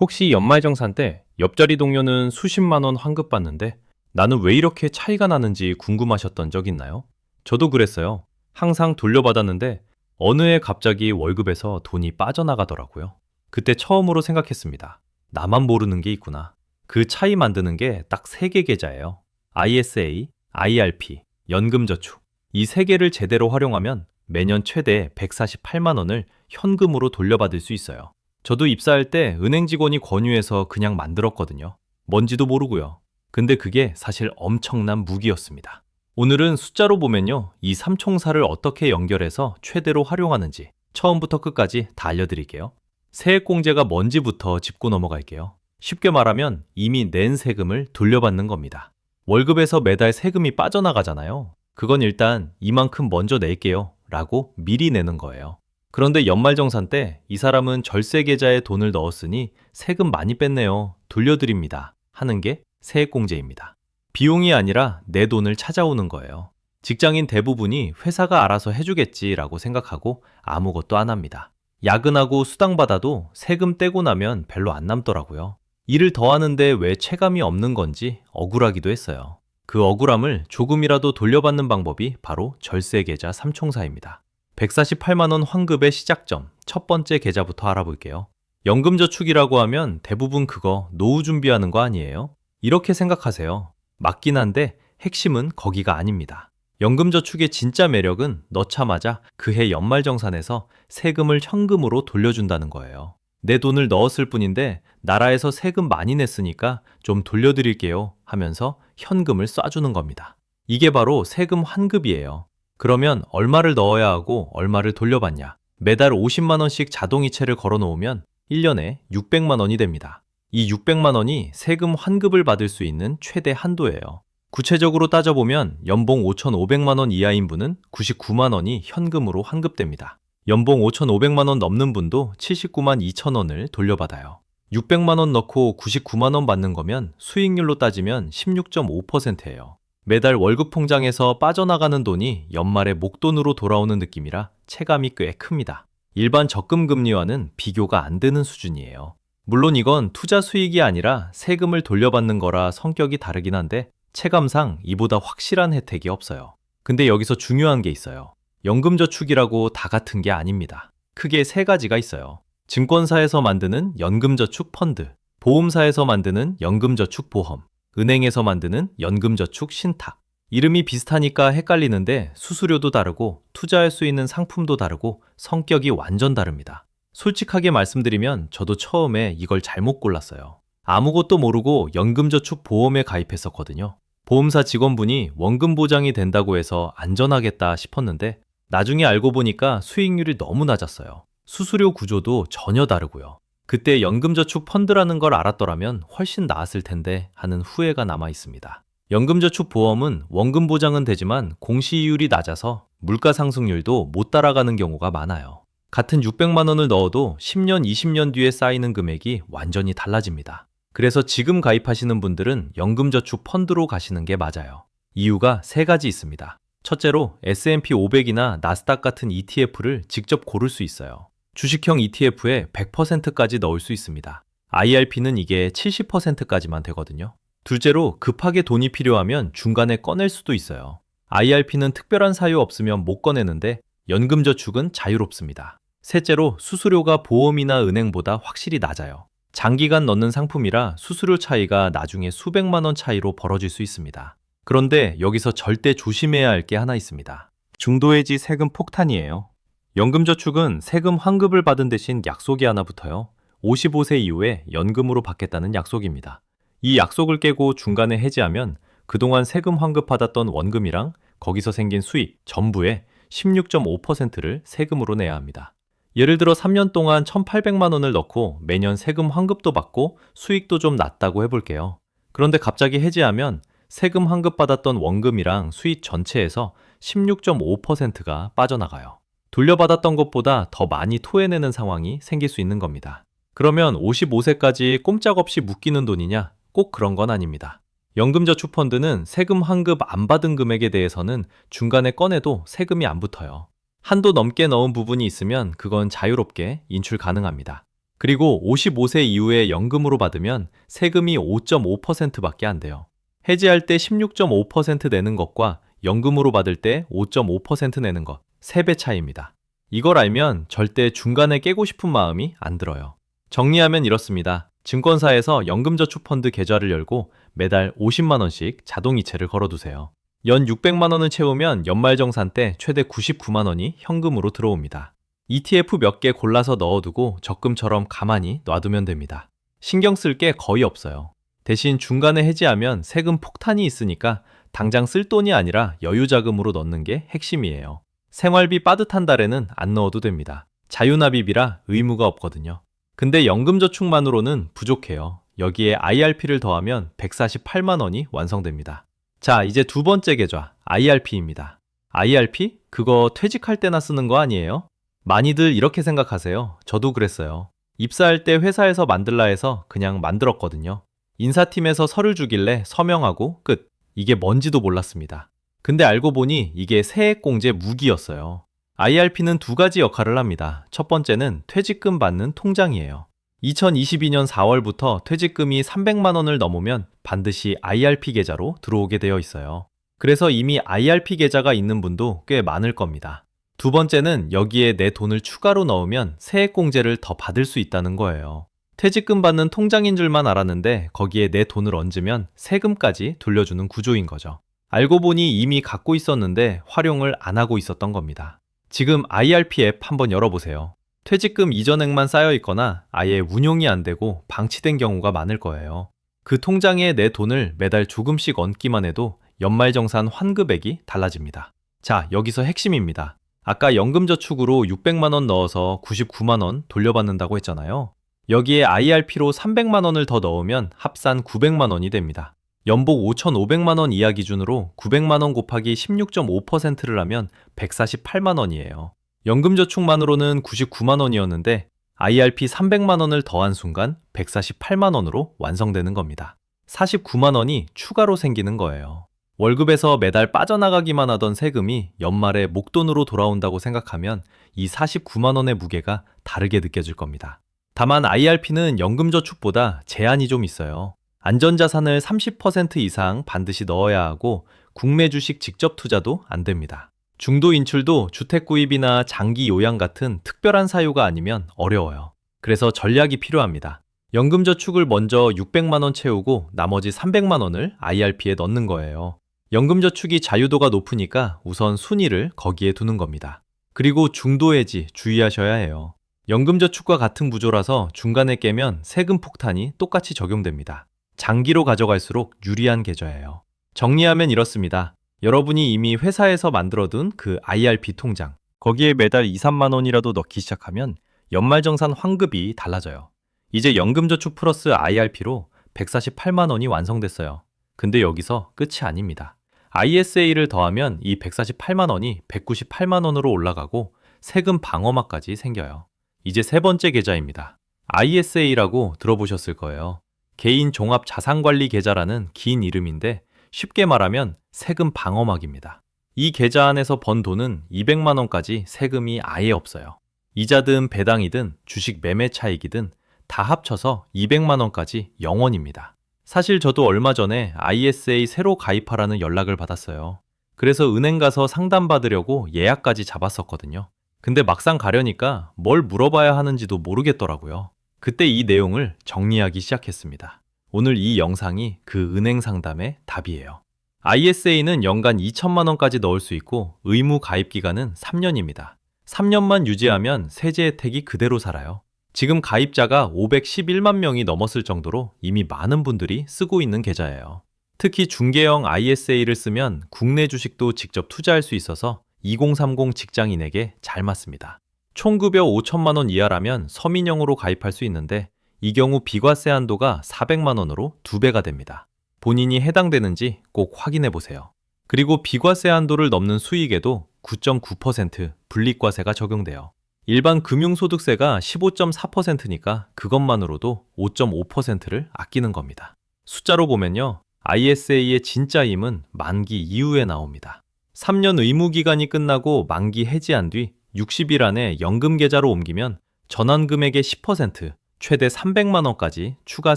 혹시 연말정산 때 옆자리 동료는 수십만 원 환급받는데 나는 왜 이렇게 차이가 나는지 궁금하셨던 적 있나요? 저도 그랬어요. 항상 돌려받았는데 어느 해 갑자기 월급에서 돈이 빠져나가더라고요. 그때 처음으로 생각했습니다. 나만 모르는 게 있구나. 그 차이 만드는 게 딱 세 개 계좌예요. ISA, IRP, 연금저축. 이 세 개를 제대로 활용하면 매년 최대 148만 원을 현금으로 돌려받을 수 있어요. 저도 입사할 때 은행 직원이 권유해서 그냥 만들었거든요. 뭔지도 모르고요. 근데 그게 사실 엄청난 무기였습니다. 오늘은 숫자로 보면요, 이 삼총사를 어떻게 연결해서 최대로 활용하는지 처음부터 끝까지 다 알려드릴게요. 세액공제가 뭔지부터 짚고 넘어갈게요. 쉽게 말하면 이미 낸 세금을 돌려받는 겁니다. 월급에서 매달 세금이 빠져나가잖아요. 그건 일단 이만큼 먼저 낼게요 라고 미리 내는 거예요. 그런데 연말정산 때 이 사람은 절세 계좌에 돈을 넣었으니 세금 많이 뺐네요. 돌려드립니다. 하는 게 세액공제입니다. 비용이 아니라 내 돈을 찾아오는 거예요. 직장인 대부분이 회사가 알아서 해주겠지라고 생각하고 아무것도 안 합니다. 야근하고 수당 받아도 세금 떼고 나면 별로 안 남더라고요. 일을 더 하는데 왜 체감이 없는 건지 억울하기도 했어요. 그 억울함을 조금이라도 돌려받는 방법이 바로 절세계좌 삼총사입니다. 148만 원 환급의 시작점, 첫 번째 계좌부터 알아볼게요. 연금저축이라고 하면 대부분 그거 노후 준비하는 거 아니에요? 이렇게 생각하세요. 맞긴 한데 핵심은 거기가 아닙니다. 연금저축의 진짜 매력은 넣자마자 그해 연말정산에서 세금을 현금으로 돌려준다는 거예요. 내 돈을 넣었을 뿐인데 나라에서 세금 많이 냈으니까 좀 돌려드릴게요 하면서 현금을 쏴주는 겁니다. 이게 바로 세금 환급이에요. 그러면 얼마를 넣어야 하고 얼마를 돌려받냐? 매달 50만 원씩 자동이체를 걸어 놓으면 1년에 600만 원이 됩니다. 이 600만 원이 세금 환급을 받을 수 있는 최대 한도예요. 구체적으로 따져보면 연봉 5,500만 원 이하인 분은 99만 원이 현금으로 환급됩니다. 연봉 5,500만 원 넘는 분도 79만 2천 원을 돌려받아요. 600만 원 넣고 99만 원 받는 거면 수익률로 따지면 16.5%예요. 매달 월급 통장에서 빠져나가는 돈이 연말에 목돈으로 돌아오는 느낌이라 체감이 꽤 큽니다. 일반 적금 금리와는 비교가 안 되는 수준이에요. 물론 이건 투자 수익이 아니라 세금을 돌려받는 거라 성격이 다르긴 한데 체감상 이보다 확실한 혜택이 없어요. 근데 여기서 중요한 게 있어요. 연금저축이라고 다 같은 게 아닙니다. 크게 세 가지가 있어요. 증권사에서 만드는 연금저축 펀드, 보험사에서 만드는 연금저축 보험, 은행에서 만드는 연금저축 신탁. 이름이 비슷하니까 헷갈리는데 수수료도 다르고 투자할 수 있는 상품도 다르고 성격이 완전 다릅니다. 솔직하게 말씀드리면 저도 처음에 이걸 잘못 골랐어요. 아무것도 모르고 연금저축 보험에 가입했었거든요. 보험사 직원분이 원금 보장이 된다고 해서 안전하겠다 싶었는데 나중에 알고 보니까 수익률이 너무 낮았어요. 수수료 구조도 전혀 다르고요. 그때 연금저축 펀드라는 걸 알았더라면 훨씬 나았을 텐데 하는 후회가 남아 있습니다. 연금저축 보험은 원금 보장은 되지만 공시이율이 낮아서 물가 상승률도 못 따라가는 경우가 많아요. 같은 600만 원을 넣어도 10년, 20년 뒤에 쌓이는 금액이 완전히 달라집니다. 그래서 지금 가입하시는 분들은 연금저축 펀드로 가시는 게 맞아요. 이유가 세 가지 있습니다. 첫째로 S&P 500이나 나스닥 같은 ETF를 직접 고를 수 있어요. 주식형 ETF에 100%까지 넣을 수 있습니다. IRP는 이게 70%까지만 되거든요. 둘째로 급하게 돈이 필요하면 중간에 꺼낼 수도 있어요. IRP는 특별한 사유 없으면 못 꺼내는데 연금저축은 자유롭습니다. 셋째로 수수료가 보험이나 은행보다 확실히 낮아요. 장기간 넣는 상품이라 수수료 차이가 나중에 수백만 원 차이로 벌어질 수 있습니다. 그런데 여기서 절대 조심해야 할 게 하나 있습니다. 중도해지 세금 폭탄이에요. 연금저축은 세금 환급을 받은 대신 약속이 하나 붙어요. 55세 이후에 연금으로 받겠다는 약속입니다. 이 약속을 깨고 중간에 해지하면 그동안 세금 환급받았던 원금이랑 거기서 생긴 수익 전부의 16.5%를 세금으로 내야 합니다. 예를 들어 3년 동안 1,800만 원을 넣고 매년 세금 환급도 받고 수익도 좀 났다고 해볼게요. 그런데 갑자기 해지하면 세금 환급받았던 원금이랑 수익 전체에서 16.5%가 빠져나가요. 돌려받았던 것보다 더 많이 토해내는 상황이 생길 수 있는 겁니다. 그러면 55세까지 꼼짝없이 묶이는 돈이냐? 꼭 그런 건 아닙니다. 연금저축펀드는 세금 환급 안 받은 금액에 대해서는 중간에 꺼내도 세금이 안 붙어요. 한도 넘게 넣은 부분이 있으면 그건 자유롭게 인출 가능합니다. 그리고 55세 이후에 연금으로 받으면 세금이 5.5%밖에 안 돼요. 해지할 때 16.5% 내는 것과 연금으로 받을 때 5.5% 내는 것, 3배 차이입니다. 이걸 알면 절대 중간에 깨고 싶은 마음이 안 들어요. 정리하면 이렇습니다. 증권사에서 연금저축펀드 계좌를 열고 매달 50만 원씩 자동이체를 걸어두세요. 연 600만 원을 채우면 연말정산 때 최대 99만 원이 현금으로 들어옵니다. ETF 몇 개 골라서 넣어두고 적금처럼 가만히 놔두면 됩니다. 신경 쓸 게 거의 없어요. 대신 중간에 해지하면 세금 폭탄이 있으니까 당장 쓸 돈이 아니라 여유자금으로 넣는 게 핵심이에요. 생활비 빠듯한 달에는 안 넣어도 됩니다. 자유납입이라 의무가 없거든요. 근데 연금저축만으로는 부족해요. 여기에 IRP를 더하면 148만 원이 완성됩니다. 자, 이제 두 번째 계좌, IRP입니다. IRP? 그거 퇴직할 때나 쓰는 거 아니에요? 많이들 이렇게 생각하세요. 저도 그랬어요. 입사할 때 회사에서 만들라 해서 그냥 만들었거든요. 인사팀에서 서류 주길래 서명하고 끝. 이게 뭔지도 몰랐습니다. 근데 알고 보니 이게 세액공제 무기였어요. IRP는 두 가지 역할을 합니다. 첫 번째는 퇴직금 받는 통장이에요. 2022년 4월부터 퇴직금이 300만 원을 넘으면 반드시 IRP 계좌로 들어오게 되어 있어요. 그래서 이미 IRP 계좌가 있는 분도 꽤 많을 겁니다. 두 번째는 여기에 내 돈을 추가로 넣으면 세액공제를 더 받을 수 있다는 거예요. 퇴직금 받는 통장인 줄만 알았는데 거기에 내 돈을 얹으면 세금까지 돌려주는 구조인 거죠. 알고 보니 이미 갖고 있었는데 활용을 안 하고 있었던 겁니다. 지금 IRP 앱 한번 열어보세요. 퇴직금 이전액만 쌓여 있거나 아예 운용이 안 되고 방치된 경우가 많을 거예요. 그 통장에 내 돈을 매달 조금씩 얹기만 해도 연말정산 환급액이 달라집니다. 자, 여기서 핵심입니다. 아까 연금저축으로 600만 원 넣어서 99만 원 돌려받는다고 했잖아요. 여기에 IRP로 300만 원을 더 넣으면 합산 900만 원이 됩니다. 연복 5,500만 원 이하 기준으로 900만 원 곱하기 16.5%를 하면 148만 원이에요. 연금저축만으로는 99만 원이었는데 IRP 300만 원을 더한 순간 148만 원으로 완성되는 겁니다. 49만 원이 추가로 생기는 거예요. 월급에서 매달 빠져나가기만 하던 세금이 연말에 목돈으로 돌아온다고 생각하면 이 49만 원의 무게가 다르게 느껴질 겁니다. 다만 IRP는 연금저축보다 제한이 좀 있어요. 안전자산을 30% 이상 반드시 넣어야 하고 국내 주식 직접 투자도 안 됩니다. 중도 인출도 주택 구입이나 장기 요양 같은 특별한 사유가 아니면 어려워요. 그래서 전략이 필요합니다. 연금저축을 먼저 600만 원 채우고 나머지 300만 원을 IRP에 넣는 거예요. 연금저축이 자유도가 높으니까 우선 순위를 거기에 두는 겁니다. 그리고 중도 해지 주의하셔야 해요. 연금저축과 같은 구조라서 중간에 깨면 세금 폭탄이 똑같이 적용됩니다. 장기로 가져갈수록 유리한 계좌예요. 정리하면 이렇습니다. 여러분이 이미 회사에서 만들어둔 그 IRP 통장, 거기에 매달 2, 3만 원이라도 넣기 시작하면 연말정산 환급이 달라져요. 이제 연금저축 플러스 IRP로 148만 원이 완성됐어요. 근데 여기서 끝이 아닙니다. ISA를 더하면 이 148만 원이 198만 원으로 올라가고 세금 방어막까지 생겨요. 이제 세 번째 계좌입니다. ISA라고 들어보셨을 거예요. 개인 종합 자산관리 계좌라는 긴 이름인데 쉽게 말하면 세금 방어막입니다. 이 계좌 안에서 번 돈은 200만 원까지 세금이 아예 없어요. 이자든 배당이든 주식 매매 차익이든 다 합쳐서 200만 원까지 0원입니다. 사실 저도 얼마 전에 ISA 새로 가입하라는 연락을 받았어요. 그래서 은행 가서 상담받으려고 예약까지 잡았었거든요. 근데 막상 가려니까 뭘 물어봐야 하는지도 모르겠더라고요. 그때 이 내용을 정리하기 시작했습니다. 오늘 이 영상이 그 은행 상담의 답이에요. ISA는 연간 2천만 원까지 넣을 수 있고 의무 가입 기간은 3년입니다. 3년만 유지하면 세제 혜택이 그대로 살아요. 지금 가입자가 511만 명이 넘었을 정도로 이미 많은 분들이 쓰고 있는 계좌예요. 특히 중개형 ISA를 쓰면 국내 주식도 직접 투자할 수 있어서 2030 직장인에게 잘 맞습니다. 총급여 5천만 원 이하라면 서민형으로 가입할 수 있는데 이 경우 비과세 한도가 400만 원으로 2배가 됩니다. 본인이 해당되는지 꼭 확인해 보세요. 그리고 비과세 한도를 넘는 수익에도 9.9% 분리과세가 적용돼요. 일반 금융소득세가 15.4%니까 그것만으로도 5.5%를 아끼는 겁니다. 숫자로 보면요. ISA의 진짜 힘은 만기 이후에 나옵니다. 3년 의무기간이 끝나고 만기 해지한 뒤 60일 안에 연금계좌로 옮기면 전환금액의 10%, 최대 300만 원까지 추가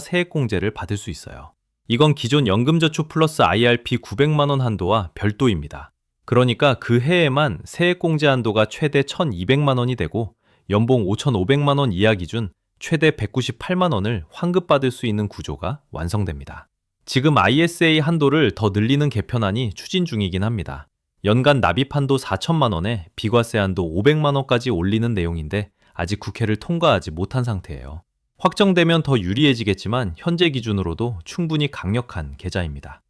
세액공제를 받을 수 있어요. 이건 기존 연금저축 플러스 IRP 900만 원 한도와 별도입니다. 그러니까 그 해에만 세액공제 한도가 최대 1,200만 원이 되고 연봉 5,500만 원 이하 기준 최대 198만 원을 환급받을 수 있는 구조가 완성됩니다. 지금 ISA 한도를 더 늘리는 개편안이 추진 중이긴 합니다. 연간 납입 한도 4천만 원에 비과세 한도 500만 원까지 올리는 내용인데 아직 국회를 통과하지 못한 상태예요. 확정되면 더 유리해지겠지만 현재 기준으로도 충분히 강력한 계좌입니다.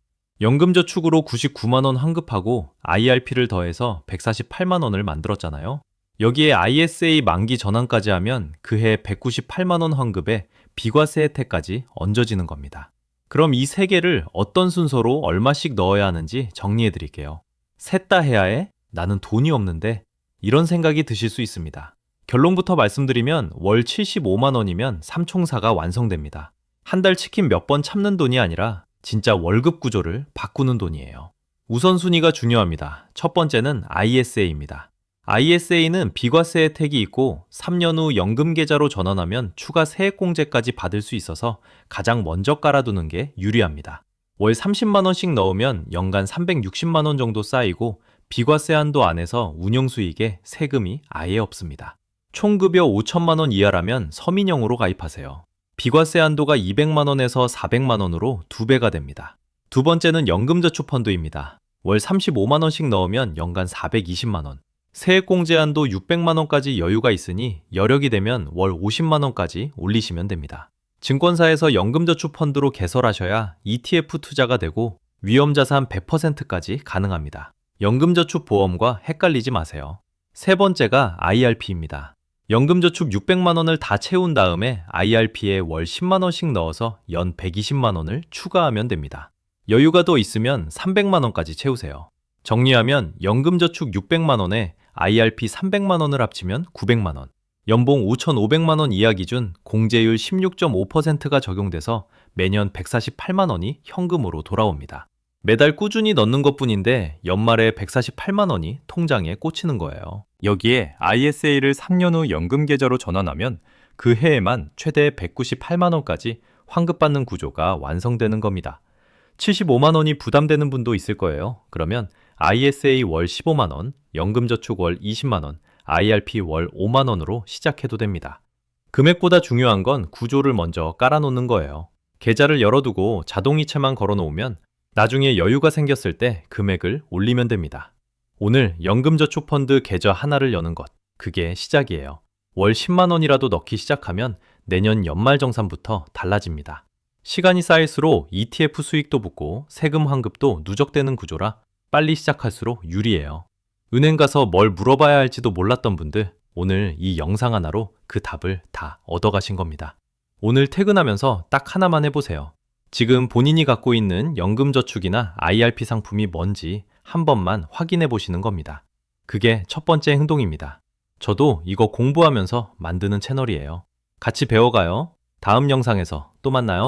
연금저축으로 99만 원 환급하고 IRP를 더해서 148만 원을 만들었잖아요. 여기에 ISA 만기 전환까지 하면 그해 198만 원 환급에 비과세 혜택까지 얹어지는 겁니다. 그럼 이 세 개를 어떤 순서로 얼마씩 넣어야 하는지 정리해 드릴게요. 셋 다 해야 해? 나는 돈이 없는데. 이런 생각이 드실 수 있습니다. 결론부터 말씀드리면 월 75만 원이면 삼총사가 완성됩니다. 한 달 치킨 몇 번 참는 돈이 아니라 진짜 월급 구조를 바꾸는 돈이에요. 우선순위가 중요합니다. 첫 번째는 ISA입니다. ISA는 비과세 혜택이 있고 3년 후 연금계좌로 전환하면 추가 세액공제까지 받을 수 있어서 가장 먼저 깔아두는 게 유리합니다. 월 30만 원씩 넣으면 연간 360만 원 정도 쌓이고 비과세 한도 안에서 운용수익에 세금이 아예 없습니다. 총급여 5천만 원 이하라면 서민형으로 가입하세요. 비과세 한도가 200만 원에서 400만 원으로 2배가 됩니다. 두 번째는 연금저축펀드입니다. 월 35만 원씩 넣으면 연간 420만 원. 세액공제 한도 600만 원까지 여유가 있으니 여력이 되면 월 50만 원까지 올리시면 됩니다. 증권사에서 연금저축펀드로 개설하셔야 ETF 투자가 되고 위험자산 100%까지 가능합니다. 연금저축보험과 헷갈리지 마세요. 세 번째가 IRP입니다. 연금저축 600만 원을 다 채운 다음에 IRP에 월 10만 원씩 넣어서 연 120만 원을 추가하면 됩니다. 여유가 더 있으면 300만 원까지 채우세요. 정리하면 연금저축 600만 원에 IRP 300만 원을 합치면 900만 원, 연봉 5,500만 원 이하 기준 공제율 16.5%가 적용돼서 매년 148만 원이 현금으로 돌아옵니다. 매달 꾸준히 넣는 것뿐인데 연말에 148만 원이 통장에 꽂히는 거예요. 여기에 ISA를 3년 후 연금계좌로 전환하면 그 해에만 최대 198만 원까지 환급받는 구조가 완성되는 겁니다. 75만 원이 부담되는 분도 있을 거예요. 그러면 ISA 월 15만 원, 연금저축 월 20만 원, IRP 월 5만 원으로 시작해도 됩니다. 금액보다 중요한 건 구조를 먼저 깔아놓는 거예요. 계좌를 열어두고 자동이체만 걸어놓으면 나중에 여유가 생겼을 때 금액을 올리면 됩니다. 오늘 연금저축펀드 계좌 하나를 여는 것, 그게 시작이에요. 월 10만 원이라도 넣기 시작하면 내년 연말정산부터 달라집니다. 시간이 쌓일수록 ETF 수익도 붙고 세금 환급도 누적되는 구조라 빨리 시작할수록 유리해요. 은행 가서 뭘 물어봐야 할지도 몰랐던 분들, 오늘 이 영상 하나로 그 답을 다 얻어가신 겁니다. 오늘 퇴근하면서 딱 하나만 해보세요. 지금 본인이 갖고 있는 연금저축이나 IRP 상품이 뭔지 한 번만 확인해 보시는 겁니다. 그게 첫 번째 행동입니다. 저도 이거 공부하면서 만드는 채널이에요. 같이 배워가요. 다음 영상에서 또 만나요.